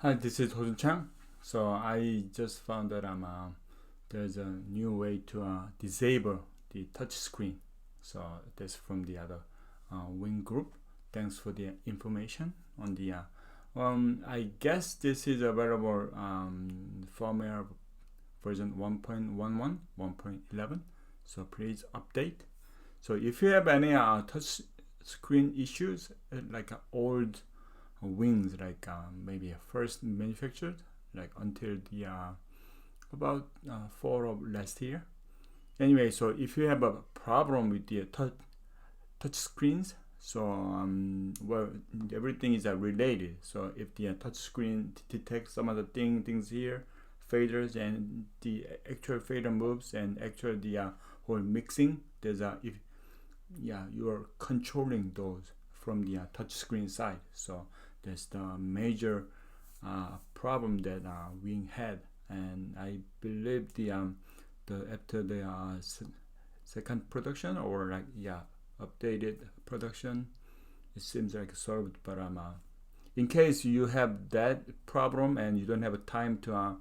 Hi, this is Hojun Chang. So I just found that there's a new way to disable the touch screen. So that's from the other Wing group. Thanks for the information on the. I guess this is available firmware version 1.11, 1.11. So please update. So if you have any touch screen issues, like old wings, like maybe first manufactured like until the about fall of last year. Anyway, so if you have a problem with the touch screens, so well, everything is related. So if the touch screen detects some of the things here, faders, and the actual fader moves, and actual the whole mixing, there's if you are controlling those from the touch screen side. So that's the major problem that Wing had, and I believe the after the second production, or like updated production, it seems like solved. But in case you have that problem and you don't have time to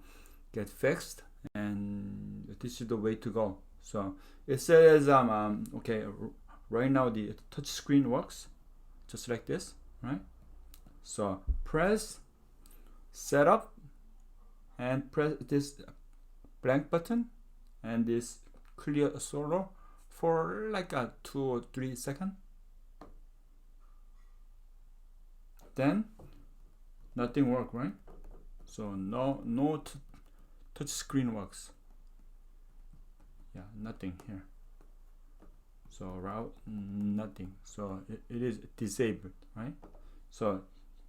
get fixed, and this is the way to go. So it says okay, right now the touch screen works just like this, right? So press setup and press this blank button and this clear solo for like 2 or 3 seconds. Then nothing works, right? So no touch screen works. Yeah, nothing here. So route nothing. So it is disabled, right? So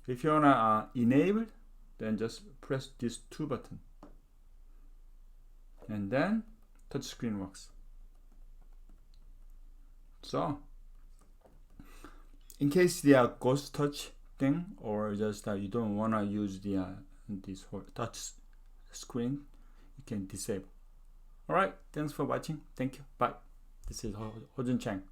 if you wanna enable, then just press these 2 buttons, and then touch screen works. So in case the ghost touch thing, or just you don't wanna use the this whole touch screen, you can disable. All right, thanks for watching. Thank you. Bye. This is Hojun Chang.